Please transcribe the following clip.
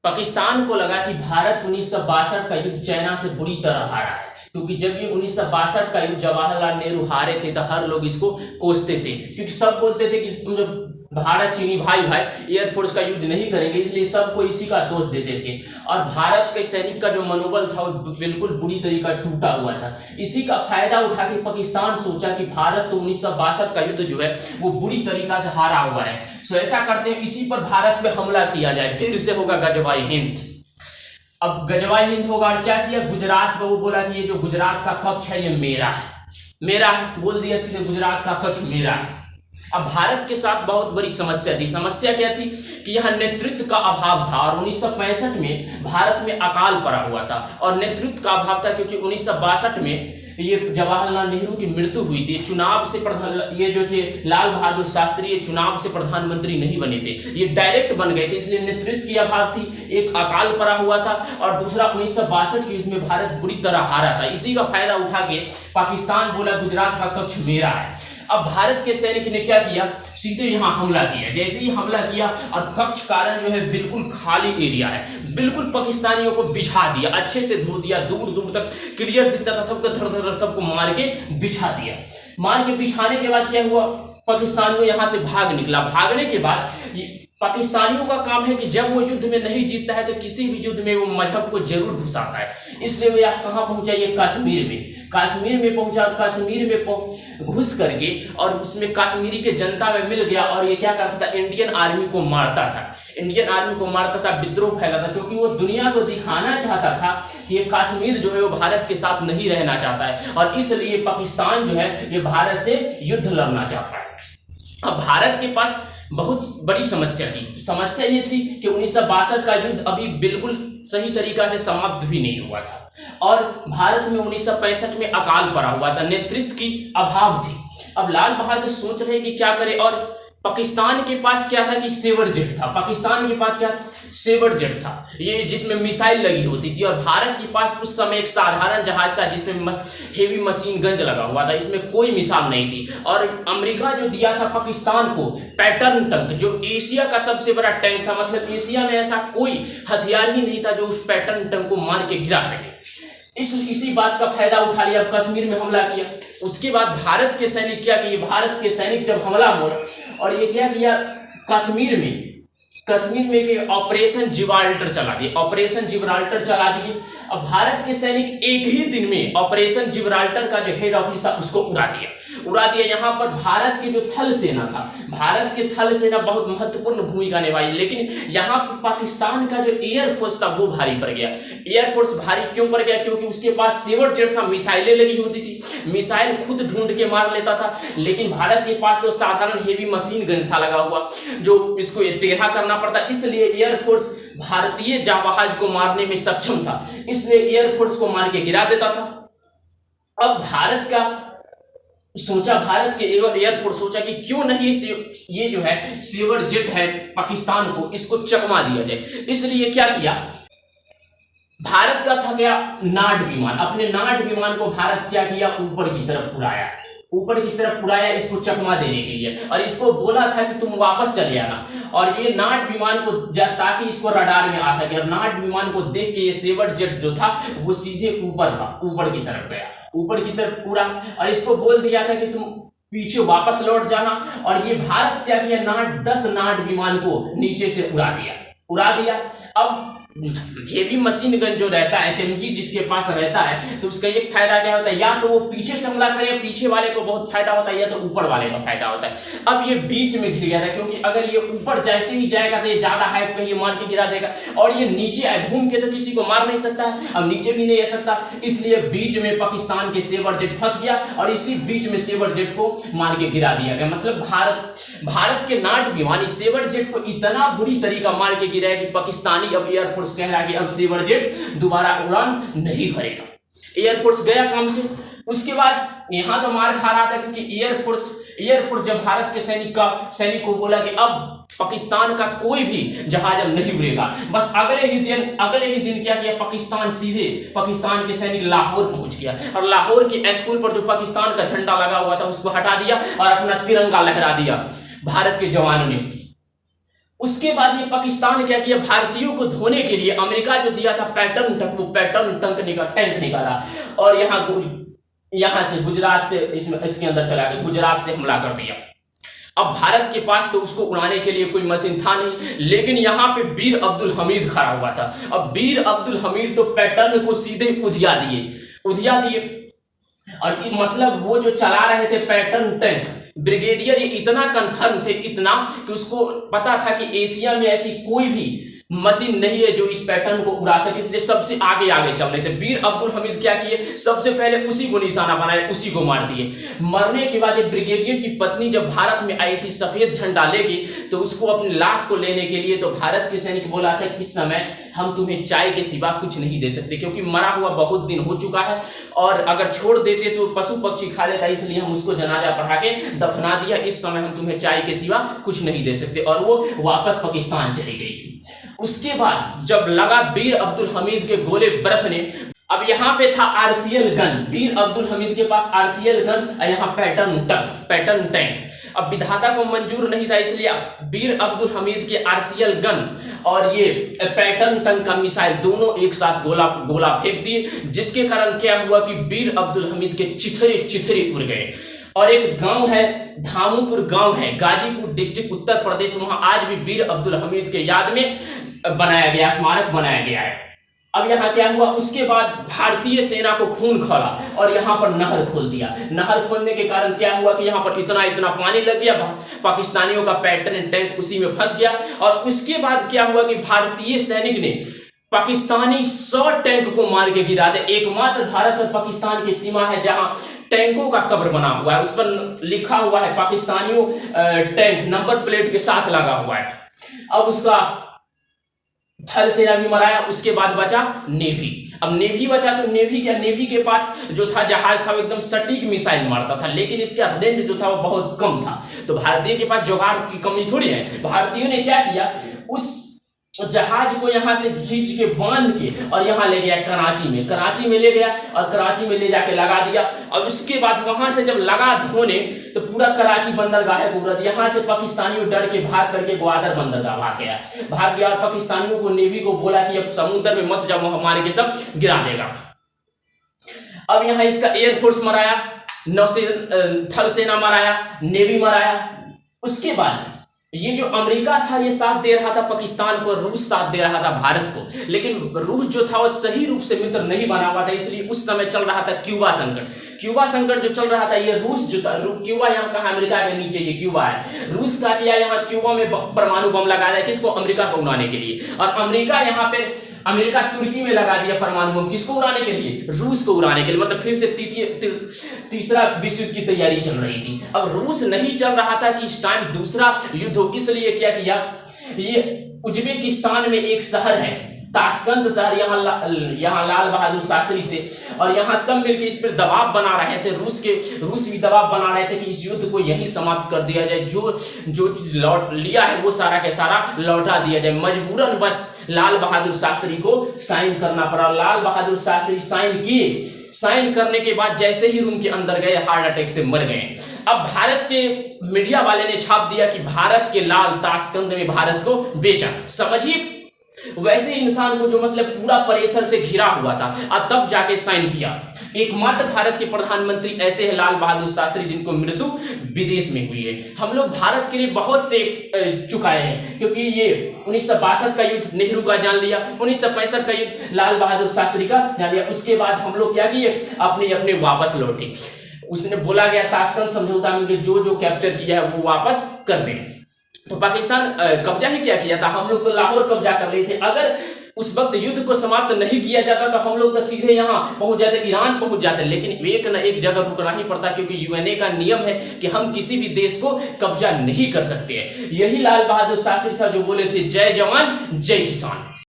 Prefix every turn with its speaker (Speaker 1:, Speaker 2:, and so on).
Speaker 1: पाकिस्तान को लगा कि भारत 1962 का युद्ध चाइना से बुरी तरह हारा है, क्योंकि जब ये 1962 का युद्ध जवाहरलाल नेहरू हारे थे तो हर लोग इसको कोसते थे, क्योंकि सब बोलते थे कि तुम जब भारत चीनी भाई एयरफोर्स का यूज नहीं करेंगे, इसलिए सबको इसी का दोष देते थे। और भारत के सैनिक का जो मनोबल था वो बिल्कुल बुरी तरीका टूटा हुआ था। इसी का फायदा उठा के पाकिस्तान सोचा कि भारत तो 1962 का युद्ध जो है वो बुरी तरीका से हारा हुआ है, सो ऐसा करते हैं इसी पर भारत पे हमला किया जाए, फिर से होगा गजवाई हिंद। अब गजवाई हिंद होगा और क्या किया, गुजरात को वो बोला कि ये जो गुजरात का कच्छ है ये मेरा है, बोल दिया सीधे गुजरात का कच्छ मेरा है। अब भारत के साथ बहुत बड़ी समस्या थी। समस्या क्या थी कि यहाँ नेतृत्व का अभाव था, और 1965 में भारत में अकाल पड़ा हुआ था और नेतृत्व का अभाव था, क्योंकि 1962 में ये जवाहरलाल नेहरू की मृत्यु हुई थी। चुनाव से ये जो थे लाल बहादुर शास्त्री ये चुनाव से प्रधानमंत्री नहीं बने थे, ये डायरेक्ट बन गए थे, इसलिए नेतृत्व की अभाव थी, एक अकाल पड़ा हुआ था, और दूसरा 1962 के युद्ध में भारत बुरी तरह हारा था। इसी का फायदा उठा के पाकिस्तान बोला गुजरात का कच्छ मेरा है। अब भारत के सैनिक ने क्या किया, सीधे यहाँ हमला किया। जैसे ही हमला किया और कच्छ कारण जो है बिल्कुल खाली एरिया है, बिल्कुल पाकिस्तानियों को बिछा दिया, अच्छे से धो दिया, दूर दूर तक क्लियर दिखता था, सबको धर धर सबको मार के बिछा दिया। मार के बिछाने के बाद क्या हुआ, पाकिस्तान को यहाँ से भाग निकला। भागने के बाद पाकिस्तानियों का काम है कि जब वो युद्ध में नहीं जीतता है तो किसी भी युद्ध में वो मजहब को जरूर घुसाता है, इसलिए वो यहाँ कहाँ पहुंचा, ये कश्मीर में पहुंचा। कश्मीर में घुस करके और उसमें कश्मीरी के जनता में मिल गया, और ये क्या करता था, इंडियन आर्मी को मारता था, विद्रोह फैलाता था, क्योंकि वो दुनिया को दिखाना चाहता था कि ये कश्मीर जो है वो भारत के साथ नहीं रहना चाहता है, और इसलिए पाकिस्तान जो है ये भारत से युद्ध लड़ना चाहता है। अब भारत के पास बहुत बड़ी समस्या थी। समस्या ये थी कि 1962 का युद्ध अभी बिल्कुल सही तरीका से समाप्त भी नहीं हुआ था, और भारत में 1965 में अकाल पड़ा हुआ था, नेतृत्व की अभाव थी। अब लाल बहादुर सोच रहे कि क्या करे, और पाकिस्तान के पास क्या था कि सेवर जेट था। पाकिस्तान के पास क्या सेवर जेट था, ये जिसमें मिसाइल लगी होती थी, और भारत के पास उस समय एक साधारण जहाज था जिसमें हेवी मशीन गन लगा हुआ था, इसमें कोई मिसाल नहीं थी। और अमेरिका जो दिया था पाकिस्तान को पैटर्न टैंक, जो एशिया का सबसे बड़ा टैंक था, मतलब एशिया में ऐसा कोई हथियार ही नहीं था जो उस पैटर्न टैंक को मार के गिरा सके। इसी बात का फायदा उठा लिया, कश्मीर में हमला किया। उसके बाद भारत के सैनिक क्या किए, भारत के सैनिक जब हमला मोड़ा और ये क्या किया, कश्मीर में एक ऑपरेशन जिब्राल्टर चला दिए। अब भारत के सैनिक एक ही दिन में ऑपरेशन जिब्राल्टर का जो हेड ऑफिस था उसको उड़ा दिया। यहाँ पर भारत की जो थल सेना था, भारत की थल सेना बहुत महत्वपूर्ण भूमिका निभाई, लेकिन यहाँ पर पाकिस्तान का जो एयरफोर्स था वो भारी पड़ गया। एयरफोर्स भारी क्यों पड़ गया, क्योंकि उसके पास सेवर जेट था, मिसाइलें लगी होती थी, मिसाइल खुद ढूंढ के मार लेता था, लेकिन भारत के पास तो साधारण हेवी मशीन गन था लगा हुआ, जो इसको टेढ़ा करना पड़ता, इसलिए एयरफोर्स भारतीय जहाज को मारने में सक्षम था, इसलिए एयरफोर्स को मार के गिरा देता था। अब भारत के एयरफोर्स सोचा कि क्यों नहीं ये जो है सेवर जेट है पाकिस्तान को, इसको चकमा दिया जाए। इसलिए क्या किया, भारत का था क्या नाड विमान, अपने नाड विमान को भारत क्या किया, ऊपर की तरफ उड़ाया इसको चकमा देने के लिए, और इसको बोला था कि तुम वापस चले आना, और ये नाड विमान को ताकि इसको रडार में आ सके, और नाड विमान को देख के ये सेवर जेट जो था वो सीधे ऊपर की तरफ गया, ऊपर की तरफ उड़ा, और इसको बोल दिया था कि तुम पीछे वापस लौट जाना। और ये भारत क्या किया, 10 नाड विमान को नीचे से उड़ा दिया। अब हेवी मशीन गन जो रहता है, एचएमजी जिसके पास रहता है, तो उसका एक फायदा क्या होता है, या तो वो पीछे से हमला करे, पीछे वाले को बहुत फायदा होता है, या तो ऊपर वाले का फायदा होता है। अब ये बीच में घिर गया था, क्योंकि अगर ये ऊपर जैसे ही जाएगा तो ये ज्यादा हाइट पे ये मार के गिरा देगा, और ये नीचे आए घूम के तो किसी को मार नहीं सकता है, अब नीचे भी नहीं आ सकता, इसलिए बीच में पाकिस्तान के सेवर जेट फंस गया, और इसी बीच में सेवर जेट को मार के गिरा दिया गया। मतलब भारत के नाड विमान इस सेवर जेट को इतना बुरी तरीका मार के गिराया कि पाकिस्तानी अब एयरफोर्स कह रहा है कि अब सेवर जेट दोबारा उड़ान नहीं भरेगा। एयरफोर्स गया काम से। उसके बाद यहां तो मार खा रहा था, क्योंकि एयरफोर्स जब भारत के सैनिक को बोला कि अब पाकिस्तान का कोई भी जहाज अब नहीं उड़ेगा, बस अगले ही दिन क्या किया, पाकिस्तान के सैनिक लाहौर पहुंच गया, और लाहौर के स्कूल पर जो पाकिस्तान का झंडा लगा हुआ था उसको हटा दिया और अपना तिरंगा लहरा दिया भारत के जवानों ने। उसके बाद ये पाकिस्तान क्या किया, भारतीयों को धोने के लिए अमेरिका जो दिया था पैटर्न टंक, वो पैटर्न टैंक निकाला और यहाँ से गुजरात से इसके अंदर चला गया, गुजरात से हमला कर दिया। अब भारत के पास तो उसको उड़ाने के लिए कोई मशीन था नहीं, लेकिन यहाँ पे वीर अब्दुल हमीद खड़ा हुआ था। अब वीर अब्दुल हमीद तो पैटर्न को सीधे उधिया दिए और मतलब वो जो चला रहे थे पैटर्न टैंक ब्रिगेडियर, ये इतना कंफर्म थे, इतना कि उसको पता था कि एशिया में ऐसी कोई भी मशीन नहीं है जो इस पैटर्न को उड़ा सके, इसलिए सबसे आगे चल रहे थे। वीर अब्दुल हमीद क्या किए, सबसे पहले उसी को निशाना बनाए, उसी को मार दिए। मरने के बाद एक ब्रिगेडियर की पत्नी जब भारत में आई थी सफेद झंडा लेके, तो उसको अपनी लाश को लेने के लिए तो भारत के सैनिक बोला था कि इस समय हम तुम्हें चाय के सिवा कुछ नहीं दे सकते, क्योंकि मरा हुआ बहुत दिन हो चुका है और अगर छोड़ देते तो पशु पक्षी खा लेता, इसलिए हम उसको जनाजा पढ़ा के दफना दिया। इस समय हम तुम्हें चाय के सिवा कुछ नहीं दे सकते, और वो वापस पाकिस्तान चली गई थी। उसके बाद जब लगा वीर अब्दुल हमीद के गोले बरसने, अब यहाँ पे था आरसीएल गन, वीर अब्दुल हमीद के पास आरसीएल गन और यहाँ पैटर्न टैंक। अब विधाता को मंजूर नहीं था, इसलिए वीर अब्दुल हमीद के आरसीएल गन और ये पैटर्न टैंक का मिसाइल दोनों एक साथ गोला फेंक दिए, जिसके कारण क्या हुआ कि वीर अब्दुल हमीद के चिथरे उड़ गए। और एक गांव है, धामूपुर गांव है, गाजीपुर डिस्ट्रिक्ट उत्तर प्रदेश, वहां आज भी वीर अब्दुल हमीद के याद में बनाया गया, स्मारक बनाया गया है। अब यहाँ क्या हुआ, उसके बाद भारतीय सेना को खून खौला और यहाँ पर नहर खोल दिया। नहर खोलने के कारण क्या हुआ कि यहाँ पर इतना पानी लग गया, पाकिस्तानियों का पैटर्न टैंक उसी में फंस गया। और उसके बाद क्या हुआ कि भारतीय सैनिक ने पाकिस्तानी 100 टैंक को मार के गिरा दे। एकमात्र भारत और पाकिस्तान की सीमा है जहां टैंकों का कब्र बना हुआ है, उस पर लिखा हुआ है पाकिस्तानियों टैंक नंबर प्लेट के साथ लगा हुआ है। अब उसका थल सेना भी मराया। उसके बाद बचा नेवी। अब नेवी बचा तो नेवी के पास जो था जहाज था वो एकदम सटीक मिसाइल मारता था, लेकिन इसका रेंज जो था वो बहुत कम था। तो भारतीय के पास जुगाड़ की कमी थोड़ी है। भारतीयों ने क्या किया, उस जहाज को यहां से खींच के बांध के और यहां ले गया कराची में ले गया और कराची में ले जाके लगा दिया। और उसके बाद वहां से जब लगा धोने तो पूरा कराची बंदरगाह को उड़ा। यहाँ से पाकिस्तानियों डर के भाग करके ग्वादर बंदरगाह भाग गया और पाकिस्तानियों को नेवी को बोला कि अब समुद्र में मत जाओ, हमारे के सब गिरा देगा। अब यहाँ इसका एयरफोर्स मराया, थल सेना मराया, नेवी मराया। उसके बाद ये जो अमेरिका था ये साथ दे रहा था पाकिस्तान को, रूस साथ दे रहा था भारत को, लेकिन रूस जो था वो सही रूप से मित्र नहीं बना हुआ था। इसलिए उस समय चल रहा था क्यूबा संकट जो चल रहा था, ये रूस जो था, क्यूबा यहाँ कहा, अमेरिका के नीचे ये क्यूबा है। रूस का किया यहाँ क्यूबा में परमाणु बम लगाया किसको, अमेरिका को उड़ाने के लिए। और अमेरिका तुर्की में लगा दिया परमाणु बम, किसको उड़ाने के लिए, रूस को उड़ाने के लिए। मतलब फिर से तीसरा विश्व युद्ध की तैयारी चल रही थी। अब रूस नहीं चल रहा था कि इस टाइम दूसरा युद्ध हो, इसलिए क्या किया, ये उज्बेकिस्तान में एक शहर है ताशकंद शहर, यहाँ लाल बहादुर शास्त्री से और यहाँ सब मिलकर इस पर दबाव बना रहे थे। रूस भी दबाव बना रहे थे कि इस युद्ध को यहीं समाप्त कर दिया जाए, जो लौट लिया है वो सारा का सारा लौटा दिया जाए। मजबूरन बस लाल बहादुर शास्त्री को साइन करना पड़ा। लाल बहादुर शास्त्री साइन करने के बाद जैसे ही रूम के अंदर गए, हार्ट अटैक से मर गए। अब भारत के मीडिया वाले ने छाप दिया कि भारत के लाल ताशकंद में भारत को बेचा। समझिए, वैसे इंसान को जो मतलब पूरा प्रेशर से घिरा हुआ था और तब जाके साइन किया। एकमात्र भारत के प्रधानमंत्री ऐसे हैं लाल बहादुर शास्त्री जिनको मृत्यु विदेश में हुई है। हम लोग भारत के लिए बहुत से चुकाए हैं, क्योंकि ये 1962 का युद्ध नेहरू का जान लिया, 1965 का युद्ध लाल बहादुर शास्त्री का जान लिया। उसके बाद हम लोग क्या किए, अपने वापस लौटे। उसने बोला गया ताशकंद समझौता में जो कैप्चर किया है वो वापस कर दें। तो पाकिस्तान कब्जा ही क्या किया था, हम लोग तो लाहौर कब्जा कर रहे थे। अगर उस वक्त युद्ध को समाप्त नहीं किया जाता तो हम लोग तो सीधे यहाँ पहुंच जाते, ईरान पहुंच जाते। लेकिन एक न एक जगह रुकना ही पड़ता, क्योंकि यूएनए का नियम है कि हम किसी भी देश को कब्जा नहीं कर सकते हैं। यही लाल बहादुर शास्त्री था जो बोले थे जय जवान जय किसान।